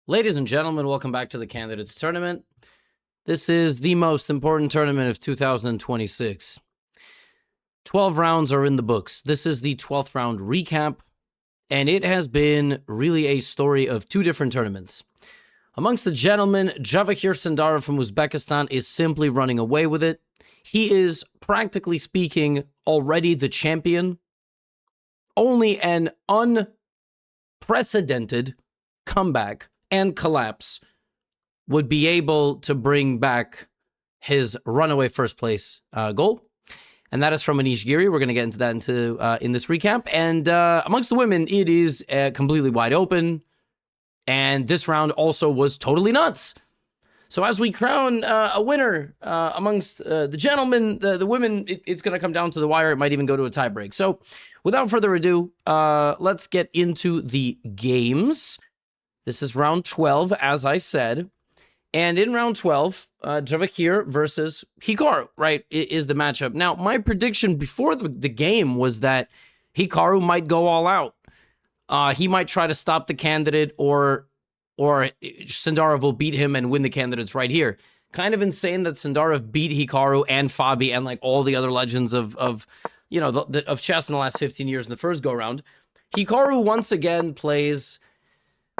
Ladies and gentlemen, welcome back to the Candidates Tournament. This is the most important tournament of 2026. 12 rounds are in the books. This is the 12th round recap, and it has been really a story of two different tournaments. Amongst the gentlemen, Javakhir Sundarov from Uzbekistan is simply running away with it. He is, practically speaking, already the champion. Only an unprecedented comeback and collapse would be able to bring back his runaway first place goal. And that is from Giri. We're going to get into that in this recap. And amongst the women, it is completely wide open. And this round also was totally nuts. So as we crown a winner amongst the gentlemen, the women, it's going to come down to the wire. It might even go to a tiebreak. So without further ado, let's get into the games. This is round 12, as I said. And in round 12, Javakhir versus Hikaru, right, is the matchup. Now, my prediction before the game was that Hikaru might go all out. He might try to stop the candidate, or Sundarov will beat him and win the candidates right here. Kind of insane that Sundarov beat Hikaru and Fabi and like all the other legends of chess in the last 15 years in the first go-round. Hikaru once again plays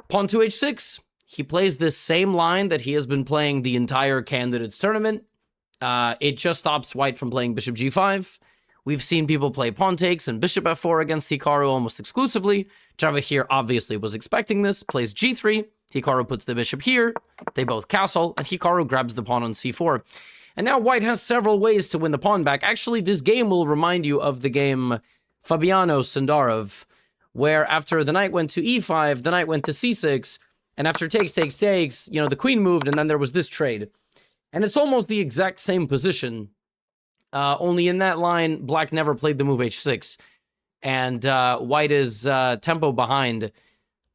pawn to h6. He plays this same line that he has been playing the entire candidates tournament. It just stops white from playing bishop g5. We've seen people play pawn takes and bishop f4 against Hikaru almost exclusively. Javakhir obviously was expecting this, plays g3. Hikaru puts the bishop here. They both castle, and Hikaru grabs the pawn on c4. And now white has several ways to win the pawn back. Actually, this game will remind you of the game Fabiano-Sundarov, where after the knight went to e5, the knight went to c6, and after takes, the queen moved, and then there was this trade. And it's almost the exact same position, only in that line, black never played the move h6, and white is tempo behind.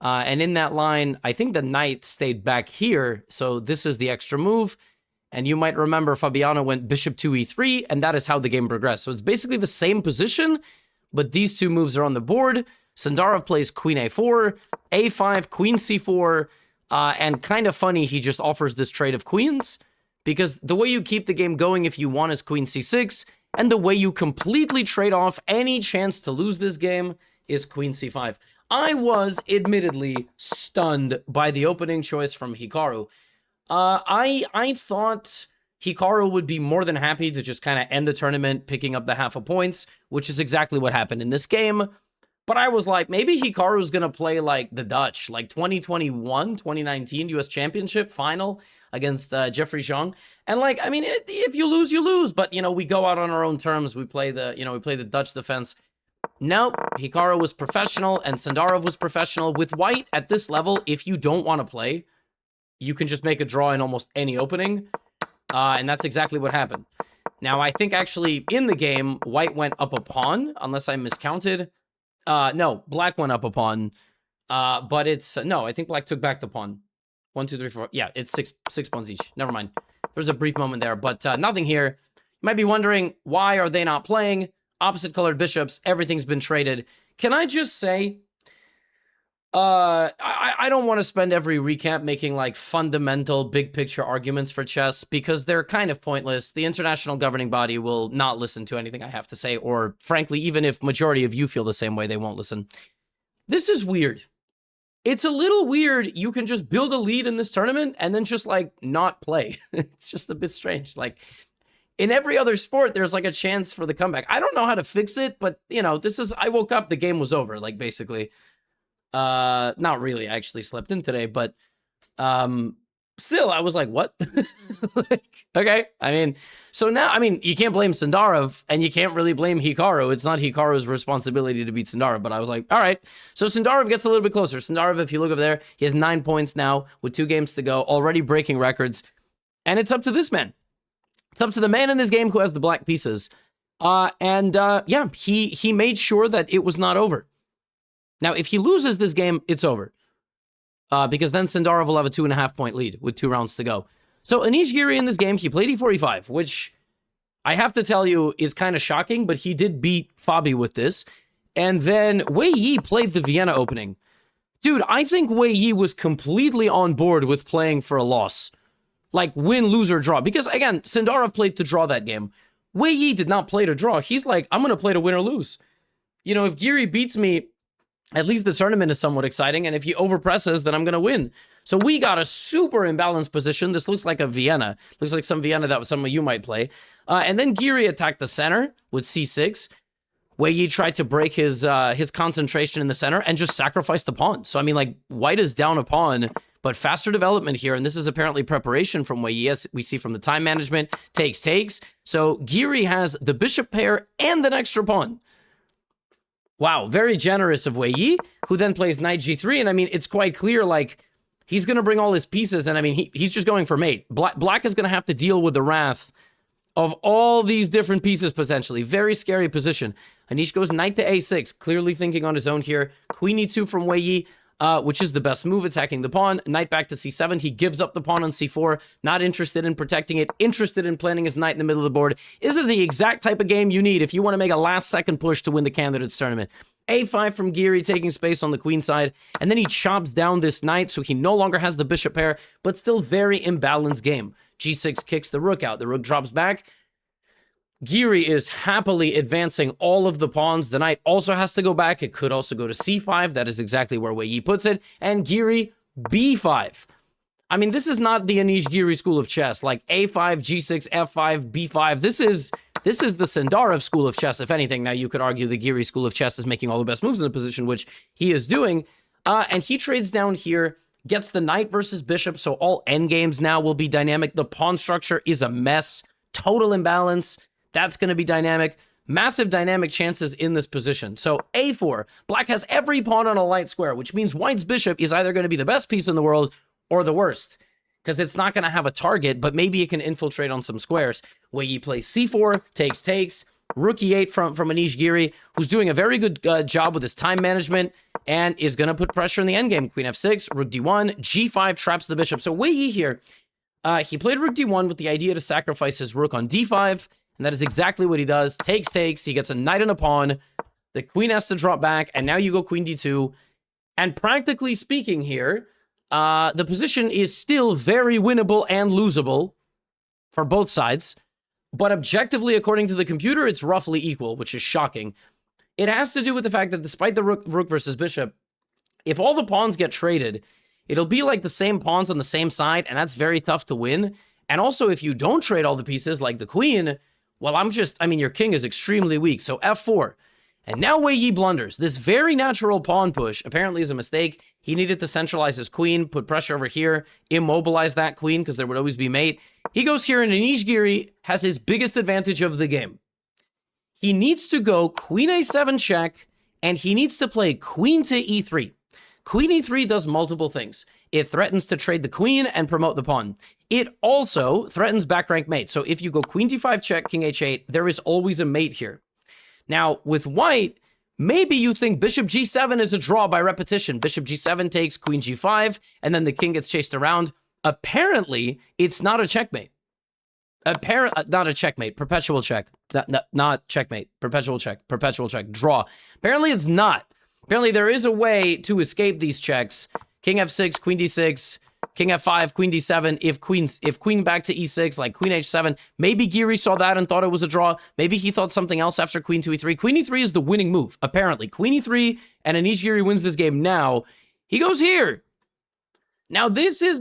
And in that line, I think the knight stayed back here, so this is the extra move. And you might remember Fabiano went bishop to e3, and that is how the game progressed. So it's basically the same position, but these two moves are on the board. Sundarov plays queen a4, a5, queen c4, and kind of funny, he just offers this trade of queens, because the way you keep the game going if you want is queen c6, and the way you completely trade off any chance to lose this game is queen c5. I was admittedly stunned by the opening choice from Hikaru. I thought Hikaru would be more than happy to just kind of end the tournament picking up the half a points, which is exactly what happened in this game. But I was like, maybe Hikaru's going to play like the Dutch, like 2021, 2019 US Championship final against Jeffrey Zhong. And like, I mean, if you lose, you lose. But, we go out on our own terms. We play the Dutch defense. Nope, Hikaru was professional and Sundarov was professional. With white at this level, if you don't want to play, you can just make a draw in almost any opening. And that's exactly what happened. Now, I think actually in the game, white went up a pawn, unless I miscounted. No, black went up a pawn, but it's, no, I think black took back the pawn. 1, 2, 3, 4. Yeah, it's six pawns each. Never mind. There's a brief moment there, but nothing here. You might be wondering, why are they not playing? Opposite colored bishops, everything's been traded. Can I just say, I don't want to spend every recap making like fundamental big picture arguments for chess, because they're kind of pointless. The international governing body will not listen to anything I have to say, or frankly, even if majority of you feel the same way, they won't listen. This is weird. It's a little weird. You can just build a lead in this tournament and then just like not play. It's just a bit strange. Like in every other sport, there's like a chance for the comeback. I don't know how to fix it, but I woke up, the game was over, like basically. Not really, I actually slept in today, but still I was like, what? Okay, so now you can't blame Sundarov and you can't really blame Hikaru. It's not Hikaru's responsibility to beat Sundarov, but I was like, all right. So Sundarov gets a little bit closer. Sundarov, if you look over there, he has 9 points now with 2 games to go, already breaking records, and it's up to this man. It's up to the man in this game who has the black pieces. Yeah, he made sure that it was not over. Now, if he loses this game, it's over. Because then Sundarov will have a 2.5 point lead with 2 rounds to go. So Anish Giri in this game, he played e4, e5, which I have to tell you is kind of shocking, but he did beat Fabi with this. And then Wei Yi played the Vienna opening Dude, I think Wei Yi was completely on board with playing for a loss. Like, win, lose, or draw. Because, again, Sundarov played to draw that game. Wei Yi did not play to draw. He's like, I'm going to play to win or lose. You know, if Giri beats me, at least the tournament is somewhat exciting. And if he overpresses, then I'm going to win. So we got a super imbalanced position. This looks like a Vienna. Looks like some Vienna that some of you might play. And then Giri attacked the center with c6. Wei Yi tried to break his concentration in the center and just sacrifice the pawn. So, I mean, like, white is down a pawn, but faster development here. And this is apparently preparation from Wei Yi, as we see from the time management. Takes. So Giri has the bishop pair and an extra pawn. Wow, very generous of Wei Yi, who then plays knight g3. And, I mean, it's quite clear, like, he's going to bring all his pieces. And, I mean, he's just going for mate. Black is going to have to deal with the wrath of all these different pieces, potentially. Very scary position. Anish goes knight to a6, clearly thinking on his own here. Queen e2 from Wei Yi, which is the best move, attacking the pawn. Knight back to c7. He gives up the pawn on c4, not interested in protecting it, interested in planting his knight in the middle of the board. This is the exact type of game you need if you want to make a last-second push to win the candidates tournament. a5 from Giri, taking space on the queen side, and then he chops down this knight, so he no longer has the bishop pair, but still very imbalanced game. g6 kicks the rook out. The rook drops back. Giri is happily advancing all of the pawns. The knight also has to go back. It could also go to c5. That is exactly where Wei Yi puts it. And Giri, b5. I mean, this is not the Anish Giri school of chess, like a5, g6, f5, b5. This is the Sundarov school of chess, if anything. Now, you could argue the Giri school of chess is making all the best moves in the position, which he is doing. And he trades down here, gets the knight versus bishop, so all endgames now will be dynamic. The pawn structure is a mess. Total imbalance. That's going to be dynamic. Massive dynamic chances in this position. So a4. Black has every pawn on a light square, which means white's bishop is either going to be the best piece in the world or the worst, because it's not going to have a target, but maybe it can infiltrate on some squares. Wei Yi plays c4, takes. Rook e8 from Anish Giri, who's doing a very good job with his time management and is going to put pressure in the endgame. Queen f6, rook d1, g5 traps the bishop. So Wei Yi here, he played rook d1 with the idea to sacrifice his rook on d5, and that is exactly what he does. Takes. He gets a knight and a pawn. The queen has to drop back, and now you go queen d2. And practically speaking here, the position is still very winnable and losable for both sides. But objectively, according to the computer, it's roughly equal, which is shocking. It has to do with the fact that despite the rook versus bishop, if all the pawns get traded, it'll be like the same pawns on the same side, and that's very tough to win. And also, if you don't trade all the pieces, like the queen, well, I mean, your king is extremely weak. So f4. And now Wei Yi blunders. This very natural pawn push apparently is a mistake. He needed to centralize his queen, put pressure over here, immobilize that queen, because there would always be mate. He goes here, and Anish Giri has his biggest advantage of the game. He needs to go queen a7 check, and he needs to play queen to e3. Queen e3 does multiple things. It threatens to trade the queen and promote the pawn. It also threatens back rank mate. So if you go queen d5 check, king h8, there is always a mate here. Now, with white, maybe you think bishop g7 is a draw by repetition. Bishop g7 takes queen g5, and then the king gets chased around. Apparently, it's not a checkmate. Not a checkmate. Perpetual check. Not checkmate. Perpetual check. Draw. Apparently, it's not. Apparently, there is a way to escape these checks. King f6, queen d6, king f5, queen d7. If queen back to e6, like queen h7, maybe Giri saw that and thought it was a draw. Maybe he thought something else after queen to e3. Queen e3 is the winning move, apparently. Queen e3, and Anish Giri wins this game now. He goes here. Now, this is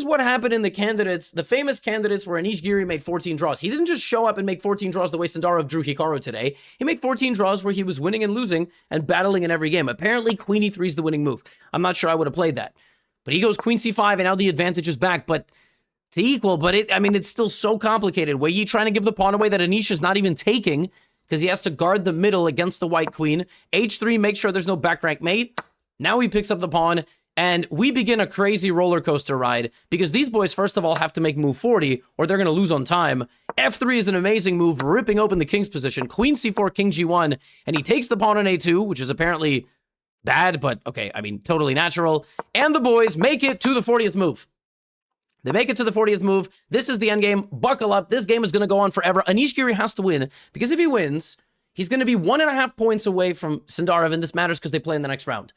what happened in the candidates, the famous candidates where Anish Giri made 14 draws. He didn't just show up and make 14 draws the way Sundarov drew Hikaru today. He made 14 draws where he was winning and losing and battling in every game. Apparently, queen e3 is the winning move. I'm not sure I would have played that. But he goes queen c5, and now the advantage is back, but to equal. But it's still so complicated. Wei Yi trying to give the pawn away that Anish is not even taking because he has to guard the middle against the white queen. h3, make sure there's no back rank mate. Now he picks up the pawn. And we begin a crazy roller coaster ride because these boys, first of all, have to make move 40 or they're going to lose on time. F3 is an amazing move, ripping open the king's position. Queen c4, king g1, and he takes the pawn on a2, which is apparently bad, but okay, I mean, totally natural. And the boys make it to the 40th move. They make it to the 40th move. This is the endgame. Buckle up. This game is going to go on forever. Anish Giri has to win because if he wins, he's going to be 1.5 points away from Sundarov, and this matters because they play in the next round.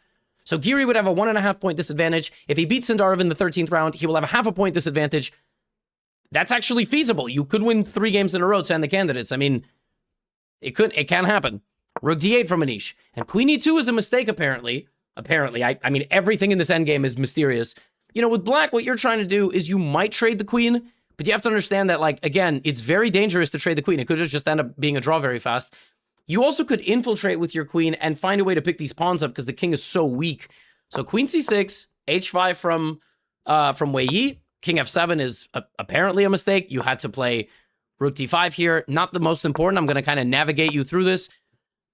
So Giri would have a 1.5 point disadvantage. If he beats Sundarov in the 13th round, he will have a 0.5 point disadvantage. That's actually feasible. You could win 3 games in a row to end the candidates. I mean, it can happen. Rook d8 from Anish. And Queen e2 is a mistake, apparently. I mean, everything in this endgame is mysterious. You know, with black, what you're trying to do is you might trade the queen, but you have to understand that, like, again, it's very dangerous to trade the queen. It could just end up being a draw very fast. You also could infiltrate with your queen and find a way to pick these pawns up because the king is so weak. So queen c6, h5 from Wei Yi. King f7 is apparently a mistake. You had to play rook d5 here. Not the most important. I'm going to kind of navigate you through this.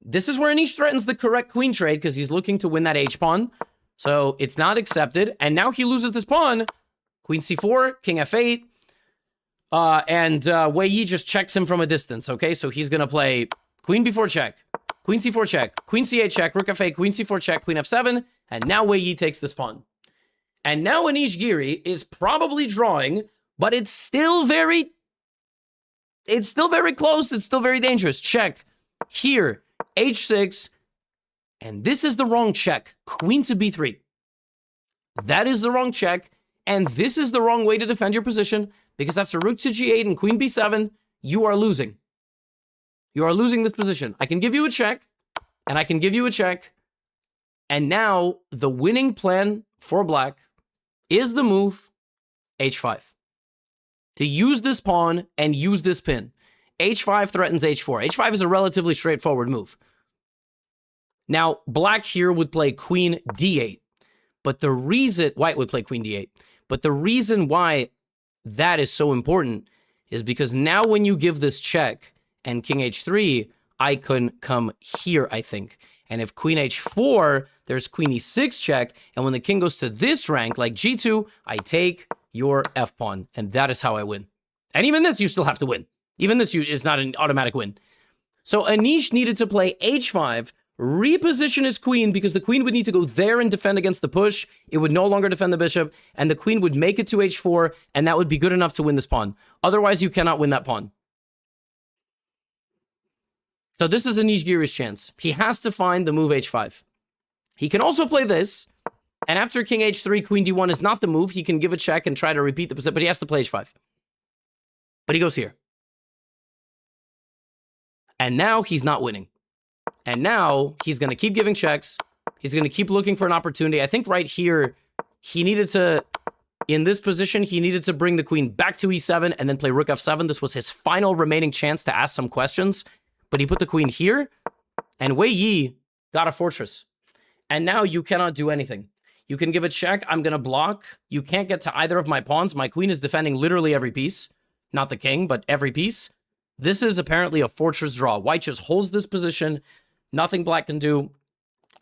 This is where Anish threatens the correct queen trade because he's looking to win that h-pawn. So it's not accepted. And now he loses this pawn. Queen c4, king f8. And Wei Yi just checks him from a distance, okay? So he's going to play queen b4 check, queen c4 check, queen c8 check, rook f8, queen c4 check, queen f7. And now Wei Yi takes this pawn. And now Anish Giri is probably drawing, but it's still very close. It's still very dangerous. Check. Here, h6. And this is the wrong check. Queen to b3. That is the wrong check. And this is the wrong way to defend your position. Because after rook to g8 and queen b7, you are losing. You are losing this position. I can give you a check. And I can give you a check. And now the winning plan for black is the move h5. To use this pawn and use this pin. h5 threatens h4. h5 is a relatively straightforward move. Now, black here would play queen d8. But the reason... White would play queen d8. But the reason why that is so important is because now when you give this check and king h3, I can come here, I think. And if queen h4, there's queen e6 check. And when the king goes to this rank, like g2, I take your f-pawn. And that is how I win. And even this, you still have to win. Even this is not an automatic win. So Anish needed to play h5, reposition his queen, because the queen would need to go there and defend against the push. It would no longer defend the bishop, and the queen would make it to h4, and that would be good enough to win this pawn. Otherwise, you cannot win that pawn. So this is Anish Giri's chance. He has to find the move h5. He can also play this, and after king h3, queen d1 is not the move. He can give a check and try to repeat the position, but he has to play h5. But he goes here. And now he's not winning. And now he's going to keep giving checks. He's going to keep looking for an opportunity. I think right here, he needed to, in this position, he needed to bring the queen back to e7 and then play rook f7. This was his final remaining chance to ask some questions. But he put the queen here, and Wei Yi got a fortress. And now you cannot do anything. You can give a check. I'm going to block. You can't get to either of my pawns. My queen is defending literally every piece. Not the king, but every piece. This is apparently a fortress draw. White just holds this position. Nothing black can do.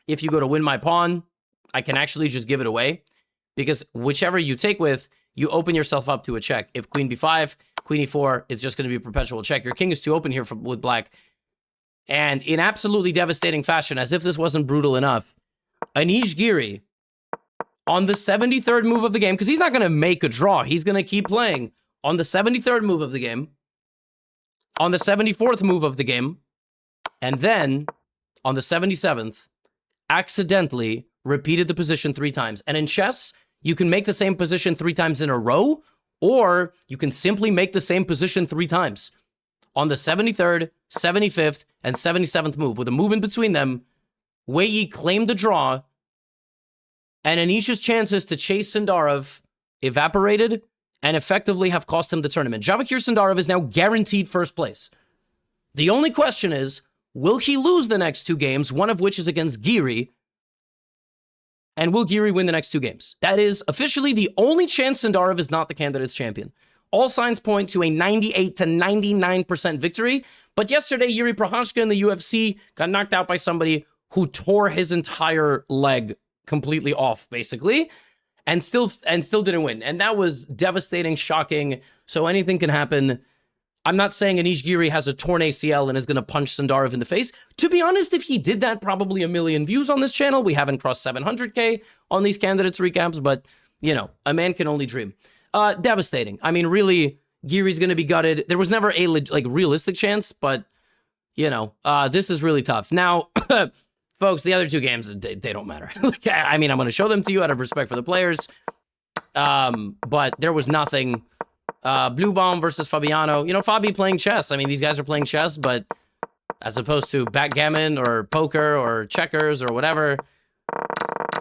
If you go to win my pawn, I can actually just give it away. Because whichever you take with, you open yourself up to a check. If queen b5, queen e4, it's just going to be a perpetual check. Your king is too open here with black. And in absolutely devastating fashion, as if this wasn't brutal enough, Anish Giri, on the 73rd move of the game, because he's not going to make a draw. He's going to keep playing. On the 73rd move of the game, on the 74th move of the game, and then on the 77th, accidentally repeated the position 3 times. And in chess, you can make the same position 3 times in a row, or you can simply make the same position 3 times. On the 73rd, 75th, and 77th move, with a move in between them, Wei Yi claimed the draw, and Anish's chances to chase Sundarov evaporated and effectively have cost him the tournament. Jawakhir Sundarov is now guaranteed first place. The only question is, will he lose the next 2 games, one of which is against Giri, and will Giri win the next 2 games? That is officially the only chance Sundarov is not the candidate's champion. All signs point to a 98 to 99% victory, but yesterday Yuri Prohashka in the UFC got knocked out by somebody who tore his entire leg completely off, basically, and still didn't win. And that was devastating, shocking. So anything can happen. I'm not saying Anish Giri has a torn ACL and is going to punch Sundarov in the face. To be honest, if he did that, probably 1 million views on this channel. We haven't crossed 700K on these candidates recaps, but, you know, a man can only dream. Devastating. I mean, really, Giri's going to be gutted. There was never a realistic chance, but, you know, this is really tough. Now, Folks, the other two games, they don't matter. Like, I mean, I'm going to show them to you out of respect for the players. But there was nothing. Blue Bomb versus Fabiano. You know, Fabi playing chess. I mean, these guys are playing chess, but as opposed to backgammon or poker or checkers or whatever,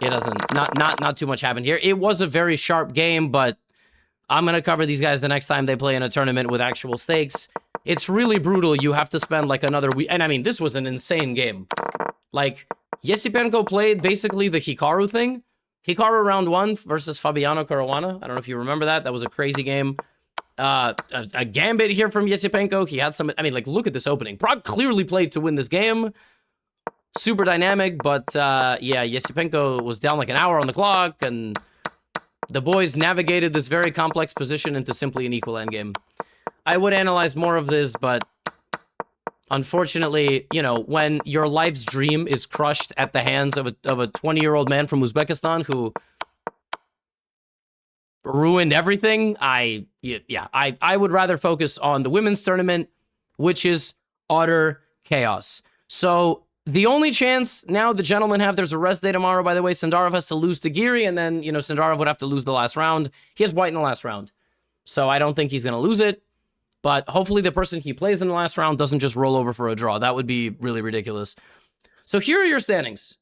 it doesn't, not too much happened here. It was a very sharp game, but I'm going to cover these guys the next time they play in a tournament with actual stakes. It's really brutal. You have to spend like another week. And I mean, this was an insane game. Like, Yesipenko played basically the Hikaru thing. Hikaru round 1 versus Fabiano Caruana. I don't know if you remember that. That was a crazy game. A gambit here from Yesipenko. He had some, I mean, like, look at this opening. Prague clearly played to win this game. Super dynamic, but yeah, Yesipenko was down like an hour on the clock, and the boys navigated this very complex position into simply an equal endgame. I would analyze more of this, but unfortunately, you know, when your life's dream is crushed at the hands of a 20-year-old man from Uzbekistan who ruined everything, I would rather focus on the women's tournament, which is utter chaos. So the only chance now the gentlemen have, there's a rest day tomorrow, by the way. Sundarov has to lose to Giri, and then, you know, Sundarov would have to lose the last round. He has white in the last round, so I don't think he's going to lose it. But hopefully the person he plays in the last round doesn't just roll over for a draw. That would be really ridiculous. So here are your standings.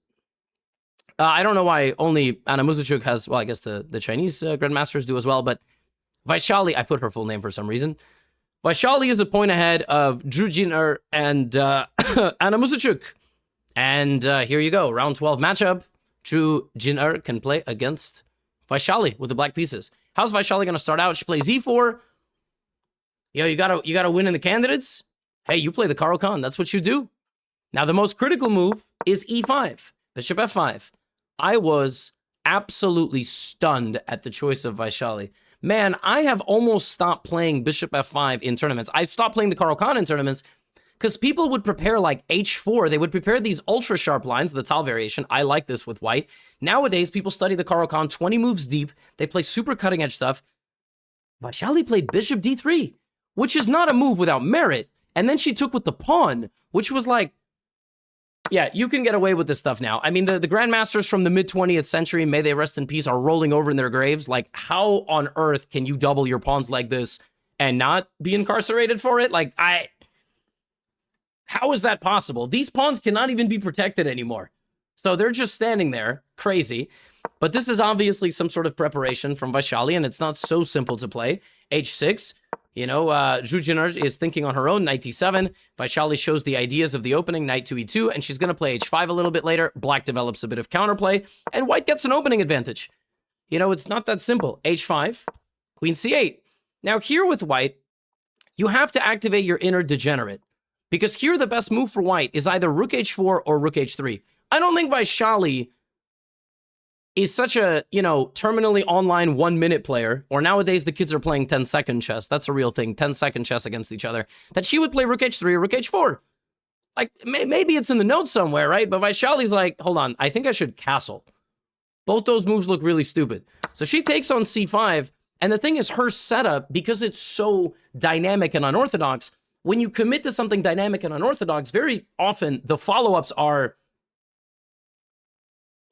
I don't know why only Anna Muzychuk has, well, I guess the Chinese grandmasters do as well, but Vaishali, I put her full name for some reason. Vaishali is a point ahead of Zhu Jiner and Anna Muzychuk. And here you go, round 12 matchup. Zhu Jiner can play against Vaishali with the black pieces. How's Vaishali going to start out? She plays e4. Yo, you gotta win in the candidates. Hey, you play the Caro-Kann. That's what you do. Now, the most critical move is e5, bishop f5. I was absolutely stunned at the choice of Vaishali. Man, I have almost stopped playing bishop f5 in tournaments. I've stopped playing the Caro-Kann in tournaments because people would prepare like h4. They would prepare these ultra sharp lines, the Tal variation. I like this with white. Nowadays, people study the Caro-Kann 20 moves deep. They play super cutting edge stuff. Vaishali played bishop d3, which is not a move without merit. And then she took with the pawn, which was like, yeah, you can get away with this stuff now. I mean, the grandmasters from the mid-20th century, may they rest in peace, are rolling over in their graves. Like, how on earth can you double your pawns like this and not be incarcerated for it? Like, how is that possible? These pawns cannot even be protected anymore. So they're just standing there, crazy. But this is obviously some sort of preparation from Vaishali, and it's not so simple to play. h6. You know, Zhu Jiner is thinking on her own, knight d7. Vaishali shows the ideas of the opening, knight to e2, and she's going to play h5 a little bit later. Black develops a bit of counterplay, and white gets an opening advantage. You know, it's not that simple. h5, queen c8. Now here with white, you have to activate your inner degenerate, because here the best move for white is either rook h4 or rook h3. I don't think Vaishali is such a, you know, terminally online 1-minute player, or nowadays the kids are playing 10-second chess. That's a real thing, 10-second chess against each other, that she would play rook h3 or rook h4. Like, maybe it's in the notes somewhere, right? But Vaishali's like, hold on, I think I should castle. Both those moves look really stupid. So she takes on c5, and the thing is, her setup, because it's so dynamic and unorthodox, when you commit to something dynamic and unorthodox, very often the follow-ups are,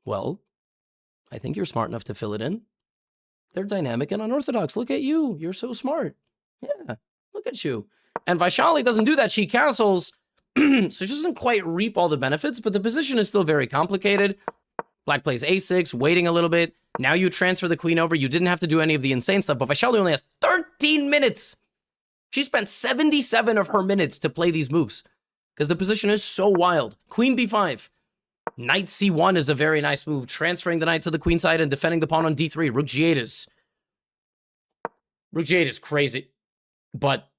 well, I think you're smart enough to fill it in. They're dynamic and unorthodox. Look at you. You're so smart. Yeah, look at you. And Vaishali doesn't do that. She castles, so she doesn't quite reap all the benefits, but the position is still very complicated. Black plays a6, waiting a little bit. Now you transfer the queen over. You didn't have to do any of the insane stuff, but Vaishali only has 13 minutes. She spent 77 of her minutes to play these moves because the position is so wild. Queen b5. Knight c1 is a very nice move, transferring the knight to the queen side and defending the pawn on d3. Rook g8 is crazy. But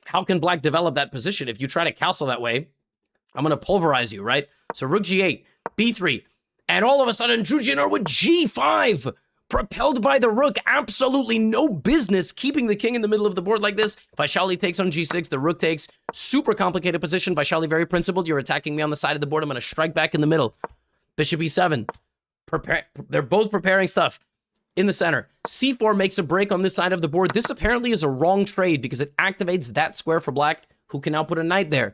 how can black develop that position? If you try to castle that way, I'm going to pulverize you, right? So rook g8, b3, and all of a sudden Zhu Jiner with g5, propelled by the rook. Absolutely no business keeping the king in the middle of the board like this. Vaishali takes on g6, the rook takes. Super complicated position. Vaishali very principled. You're attacking me on the side of the board. I'm going to strike back in the middle. Bishop e7. They're both preparing stuff in the center. c4 makes a break on this side of the board. This apparently is a wrong trade because it activates that square for black, who can now put a knight there.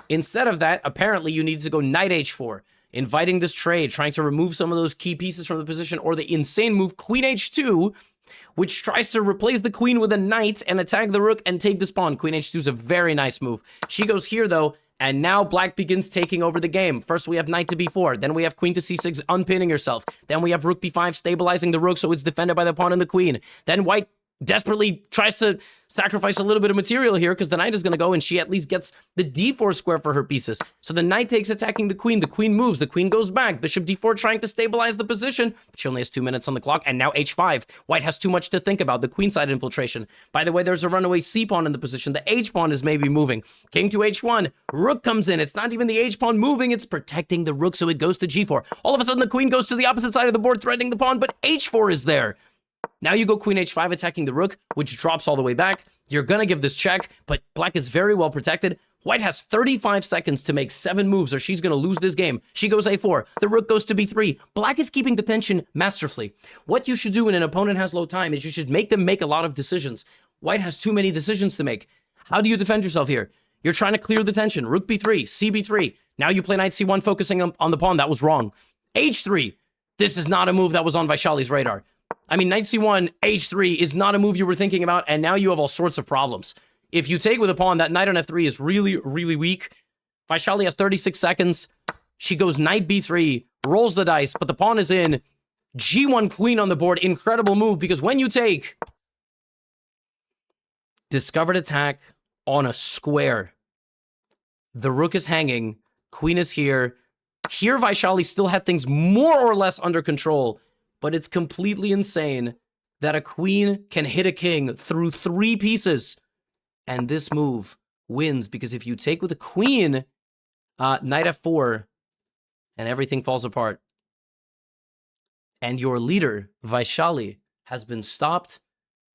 Instead of that, apparently you need to go knight h4. inviting this trade, trying to remove some of those key pieces from the position, or the insane move queen h2, which tries to replace the queen with a knight and attack the rook and take this pawn. Queen h2 is a very nice move. She goes here, though, and now black begins taking over the game. First, we have knight to b4. Then we have queen to c6, unpinning herself. Then we have rook b5, stabilizing the rook so it's defended by the pawn and the queen. Then white desperately tries to sacrifice a little bit of material here because the knight is going to go and she at least gets the d4 square for her pieces. So the knight takes attacking the queen moves, the queen goes back, bishop d4 trying to stabilize the position, but she only has 2 minutes on the clock, and now h5. White has too much to think about, the queenside infiltration. By the way, there's a runaway c-pawn in the position, the h-pawn is maybe moving. King to h1, rook comes in, it's not even the h-pawn moving, it's protecting the rook so it goes to g4. All of a sudden the queen goes to the opposite side of the board threatening the pawn, but h4 is there. Now you go queen h5 attacking the rook, which drops all the way back. You're going to give this check, but black is very well protected. White has 35 seconds to make 7 moves or she's going to lose this game. She goes a4. The rook goes to b3. Black is keeping the tension masterfully. What you should do when an opponent has low time is you should make them make a lot of decisions. White has too many decisions to make. How do you defend yourself here? You're trying to clear the tension. Rook b3, cb3. Now you play knight c1 focusing on the pawn. That was wrong. h3. This is not a move that was on Vaishali's radar. I mean, knight c1, h3 is not a move you were thinking about, and now you have all sorts of problems. If you take with a pawn, that knight on f3 is really, really weak. Vaishali has 36 seconds. She goes knight b3, rolls the dice, but the pawn is in. g1 queen on the board. Incredible move, because when you take discovered attack on a square, the rook is hanging, queen is here. Here, Vaishali still had things more or less under control, but it's completely insane that a queen can hit a king through 3 pieces. And this move wins, because if you take with a queen, knight f4, and everything falls apart. And your leader, Vaishali, has been stopped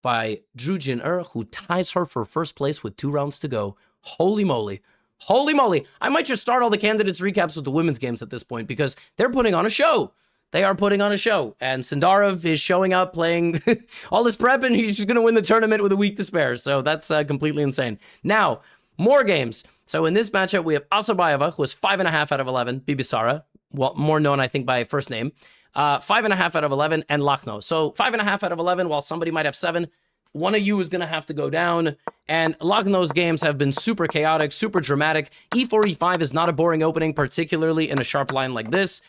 by Zhu Jiner, who ties her for first place with 2 rounds to go. Holy moly. Holy moly. I might just start all the candidates recaps with the women's games at this point, because they're putting on a show. They are putting on a show, and Sundarov is showing up playing all this prep, and he's just going to win the tournament with a week to spare. So that's completely insane. Now, more games. So in this matchup, we have Asabayeva, who is 5.5 out of 11. Bibisara, well, more known, I think, by first name. 5.5 out of 11, and Lagno. So 5.5 out of 11, while somebody might have 7. One of you is going to have to go down, and Lagno's games have been super chaotic, super dramatic. e4, e5 is not a boring opening, particularly in a sharp line like this.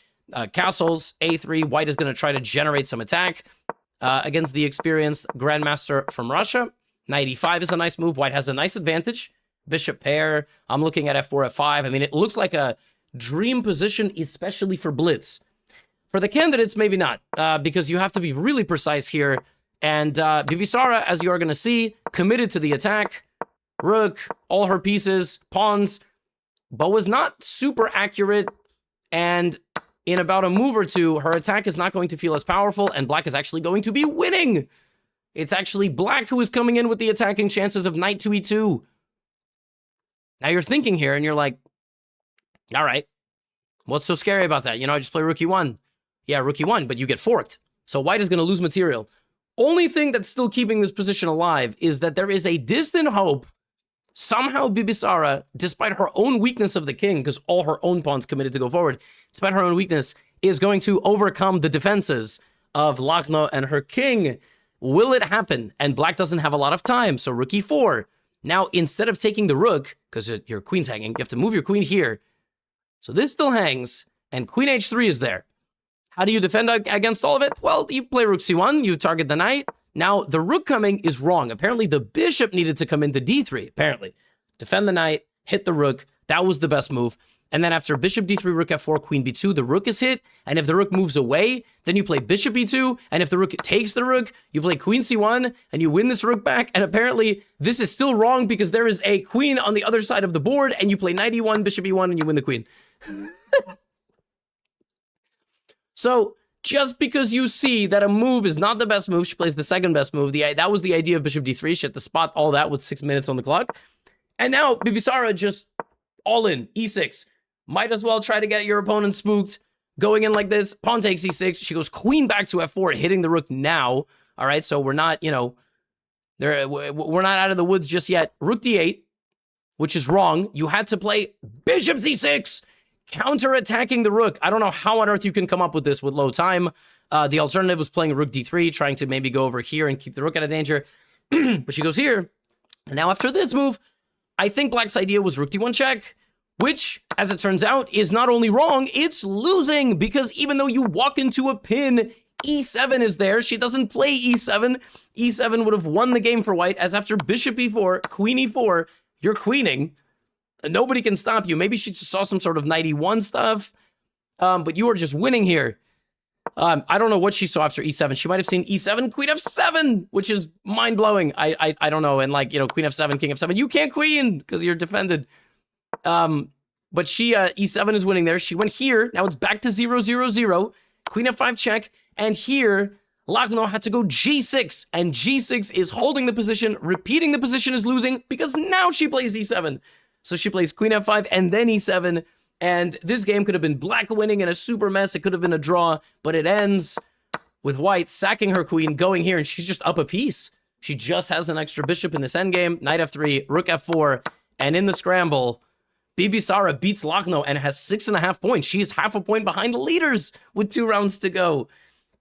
Castles, a3, white is going to try to generate some attack against the experienced grandmaster from Russia. Knight e5 is a nice move. White has a nice advantage. Bishop pair. I'm looking at f4, f5. I mean, it looks like a dream position, especially for blitz. For the candidates, maybe not, because you have to be really precise here. And Bibisara, as you are going to see, committed to the attack. Rook, all her pieces, pawns, but was not super accurate. And in about a move or two, her attack is not going to feel as powerful, and black is actually going to be winning. It's actually black who is coming in with the attacking chances of knight to e2. Now you're thinking here, and you're like, all right, what's so scary about that? You know, I just play rook e1. Yeah, rook e1, but you get forked. So white is going to lose material. Only thing that's still keeping this position alive is that there is a distant hope somehow Bibisara, despite her own weakness of the king, because all her own pawns committed to go forward, despite her own weakness, is going to overcome the defenses of Lagno and her king. Will it happen? And black doesn't have a lot of time, so rook e4. Now, instead of taking the rook, because your queen's hanging, you have to move your queen here. So this still hangs, and queen h3 is there. How do you defend against all of it? Well, you play rook c1, you target the knight. Now, the rook coming is wrong. Apparently, the bishop needed to come into d3, apparently. Defend the knight, hit the rook. That was the best move. And then after bishop d3, rook f4, queen b2, the rook is hit. And if the rook moves away, then you play bishop e2. And if the rook takes the rook, you play queen c1, and you win this rook back. And apparently, this is still wrong because there is a queen on the other side of the board, and you play knight e1, bishop e1, and you win the queen. So, just because you see that a move is not the best move, she plays the second best move. That was the idea of bishop d3. She had to spot all that with 6 minutes on the clock. And now, Bibisara just all in, e6. Might as well try to get your opponent spooked. Going in like this, pawn takes e6. She goes queen back to f4, hitting the rook now. All right, so we're not, you know, we're not out of the woods just yet. Rook d8, which is wrong. You had to play bishop c6. counterattacking the rook. I don't know how on earth you can come up with this with low time. The alternative was playing rook d3, trying to maybe go over here and keep the rook out of danger. But she goes here. And now after this move, I think black's idea was rook d1 check, which, as it turns out, is not only wrong, it's losing, because even though you walk into a pin, e7 is there. She doesn't play e7. E7 would have won the game for white, as after bishop e4, queen e4, you're queening. Nobody can stop you. Maybe she just saw some sort of knight e1 stuff, but you are just winning here. I don't know what she saw after e7. She might have seen e7, queen f7, which is mind-blowing. I don't know. And like, you know, queen f7, king f7, you can't queen because you're defended. But she, e7 is winning there. She went here. Now it's back to 0-0-0. Queen f5 check. And here, Lagno had to go g6. And g6 is holding the position. Repeating the position is losing because now she plays e7. So she plays queen f5 and then e7. And this game could have been black winning in a super mess. It could have been a draw. But it ends with white sacking her queen, going here. And she's just up a piece. She just has an extra bishop in this endgame. Knight f3, rook f4. And in the scramble, Bibisara beats Lagno and has 6.5 points. She is half a point behind the leaders with 2 rounds to go.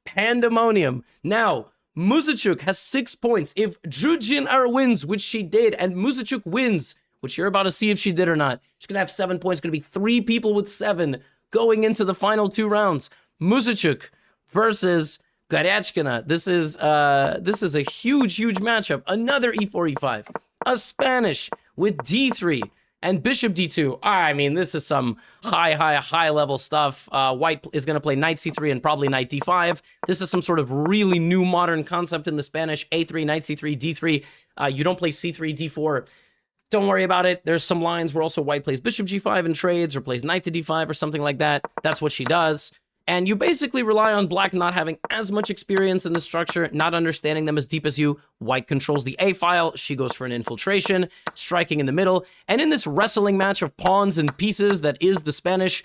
Pandemonium. Now, Muzychuk has 6 points. If Zhu Jiner wins, which she did, and Muzychuk wins, which you're about to see if she did or not, she's going to have 7 points. Going to be 3 people with 7 going into the final 2 rounds. Muzychuk versus Goryachkina. This is a huge matchup. Another e4, e5. A Spanish with d3. And bishop d2. I mean, this is some high level stuff. White is going to play knight c3 and probably knight d5. This is some sort of really new modern concept in the Spanish. a3, knight c3, d3. You don't play c3, d4. Don't worry about it. There's some lines where also white plays bishop g5 in trades or plays knight to d5 or something like that. That's what she does. And you basically rely on black not having as much experience in the structure, not understanding them as deep as you. White controls the A file. She goes for an infiltration, striking in the middle. And in this wrestling match of pawns and pieces that is the Spanish,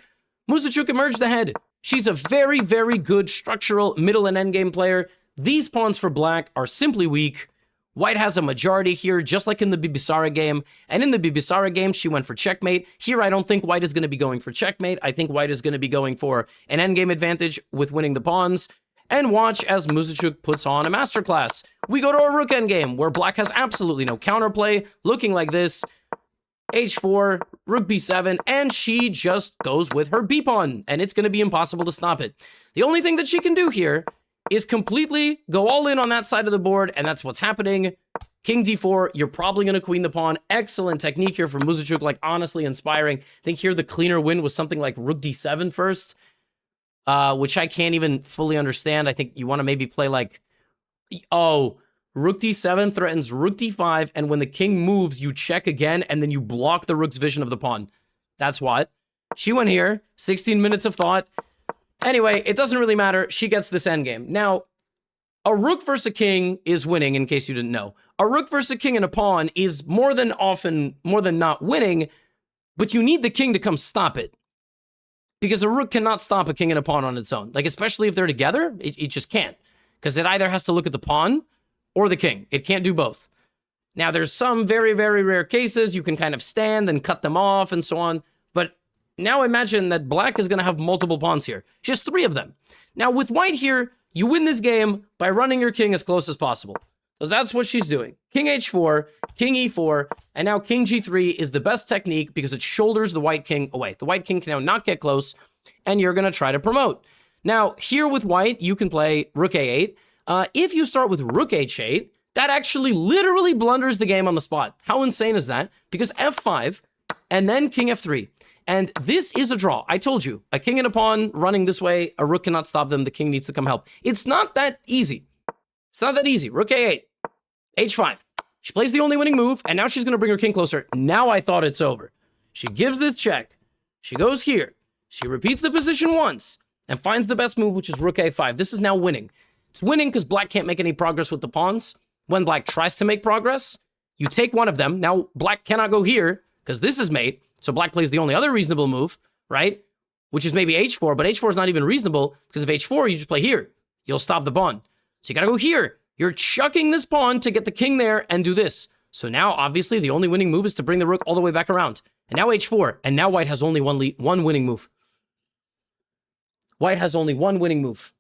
Muzychuk emerged ahead. She's a very good structural middle and endgame player. These pawns for black are simply weak. White has a majority here, just like in the Bibisara game. And in the Bibisara game, she went for checkmate. Here, I don't think white is going to be going for checkmate. I think white is going to be going for an endgame advantage with winning the pawns. And watch as Muzychuk puts on a masterclass. We go to a rook endgame, where black has absolutely no counterplay, looking like this. h4, rook b7, and she just goes with her b-pawn, and it's going to be impossible to stop it. The only thing that she can do here is completely go all in on that side of the board, and that's what's happening. King d4, you're probably going to queen the pawn. Excellent technique here from Muzychuk, like honestly inspiring. I think here the cleaner win was something like rook d7 first, which I can't even fully understand. I think you want to maybe play like, oh, rook d7 threatens rook d5, and when the king moves, you check again, and then you block the rook's vision of the pawn. That's what. She went here, 16 minutes of thought. Anyway, it doesn't really matter. She gets this endgame. Now, a rook versus a king is winning, in case you didn't know. A rook versus a king and a pawn is more than not winning, but you need the king to come stop it. Because a rook cannot stop a king and a pawn on its own. Like, especially if they're together, it just can't. Because it either has to look at the pawn or the king. It can't do both. Now, there's some very rare cases you can kind of stand and cut them off and so on, but now imagine that black is going to have multiple pawns here. She has 3 of them. Now with white here, you win this game by running your king as close as possible. So that's what she's doing. King h4, king e4, and now king g3 is the best technique because it shoulders the white king away. The white king can now not get close, and you're going to try to promote. Now here with white, you can play rook a8. If you start with rook h8, that actually literally blunders the game on the spot. How insane is that? Because f5, and then king f3. And this is a draw. I told you, a king and a pawn running this way, a rook cannot stop them. The king needs to come help. It's not that easy. It's not that easy. Rook a8, h5. She plays the only winning move, and now she's going to bring her king closer. Now I thought it's over. She gives this check. She goes here. She repeats the position once and finds the best move, which is rook a5. This is now winning. It's winning because black can't make any progress with the pawns. When black tries to make progress, you take one of them. Now black cannot go here because this is mate. So black plays the only other reasonable move, right? Which is maybe h4, but h4 is not even reasonable because if h4, you just play here. You'll stop the pawn. So you got to go here. You're chucking this pawn to get the king there and do this. So now, obviously, the only winning move is to bring the rook all the way back around. And now h4. And now white has only one winning move. White has only one winning move.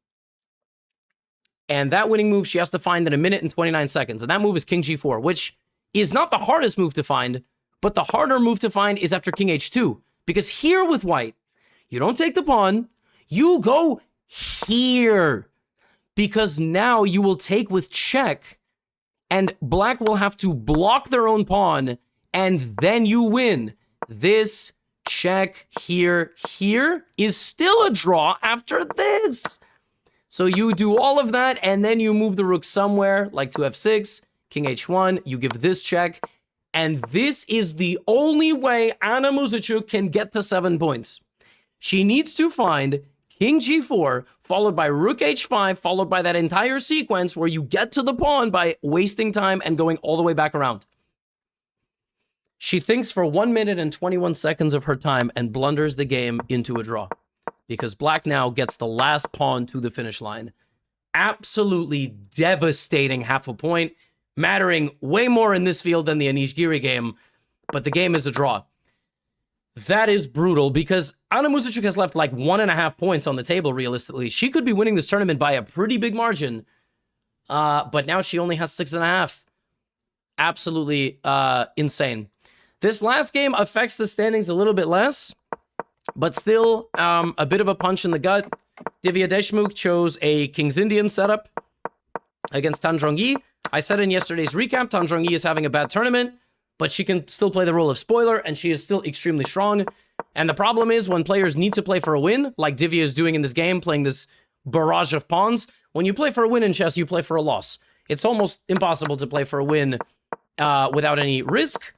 And that winning move she has to find in 1 minute and 29 seconds. And that move is king g4, which is not the hardest move to find, but the harder move to find is after king h2. Because here with white, you don't take the pawn, you go here. Because now you will take with check, and black will have to block their own pawn, and then you win. This check here is still a draw after this. So you do all of that, and then you move the rook somewhere, like to f6, king h1, you give this check, and this is the only way Anna Muzychuk can get to 7 points. She needs to find king g4, followed by rook h5, followed by that entire sequence where you get to the pawn by wasting time and going all the way back around. She thinks for 1 minute and 21 seconds of her time and blunders the game into a draw. Because black now gets the last pawn to the finish line. Absolutely devastating half a point, mattering way more in this field than the Anish Giri game, but the game is a draw. That is brutal because Anna Muzychuk has left like 1.5 points on the table realistically. She could be winning this tournament by a pretty big margin, but now she only has 6.5. Absolutely insane. This last game affects the standings a little bit less, but still, a bit of a punch in the gut. Divya Deshmukh chose a King's Indian setup against Tan Zhongyi. I said in yesterday's recap, Tan Zhongyi is having a bad tournament, but she can still play the role of spoiler, and she is still extremely strong. And the problem is when players need to play for a win, like Divya is doing in this game, playing this barrage of pawns, when you play for a win in chess, you play for a loss. It's almost impossible to play for a win without any risk.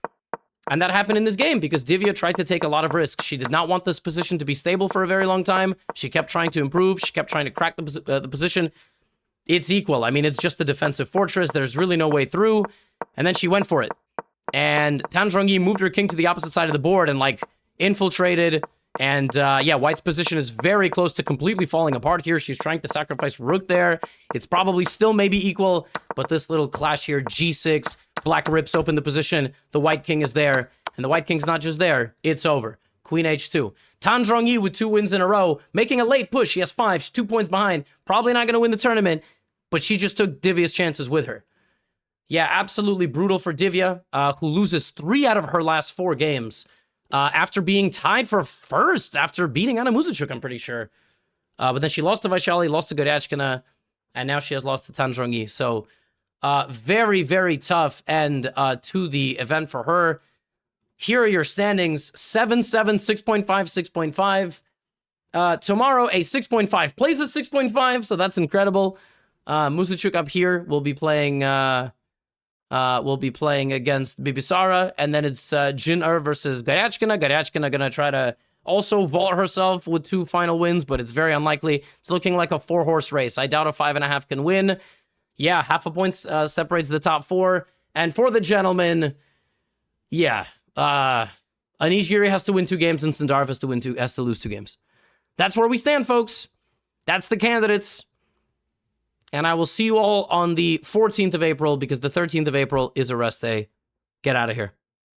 And that happened in this game because Divya tried to take a lot of risks. She did not want this position to be stable for a very long time. She kept trying to improve. She kept trying to crack the position. It's equal. I mean, it's just a defensive fortress. There's really no way through. And then she went for it. And Tan Zhongyi moved her king to the opposite side of the board and, like, infiltrated. And, yeah, white's position is very close to completely falling apart here. She's trying to sacrifice rook there. It's probably still maybe equal, but this little clash here, g6, black rips open the position. The white king is there, and the white king's not just there. It's over. Queen h2. Tan Zhongyi with 2 wins in a row, making a late push. She has 5. She's 2 points behind. Probably not going to win the tournament, but she just took Divya's chances with her. Yeah, absolutely brutal for Divya, who loses 3 out of her last 4 games. After being tied for first, after beating Anna Muzychuk, I'm pretty sure. But then she lost to Vaishali, lost to Goryachkina, and now she has lost to Tan Zhongyi. So, very, very tough end to the event for her. Here are your standings, 7-7, 6.5, 6.5. Tomorrow, a 6.5 plays a 6.5, so that's incredible. Muzychuk up here will be playing... we'll be playing against Bibisara, and then it's Jiner versus Goryachkina. Goryachkina gonna try to also vault herself with 2 final wins, but it's very unlikely. It's looking like a 4-horse race. I doubt a 5.5 can win. Yeah, half a point separates the top 4. And for the gentleman, yeah, Anish Giri has to win 2 games, and Sundarov has to lose 2 games. That's where we stand, folks. That's the candidates. And I will see you all on the 14th of April because the 13th of April is a rest day. Get out of here.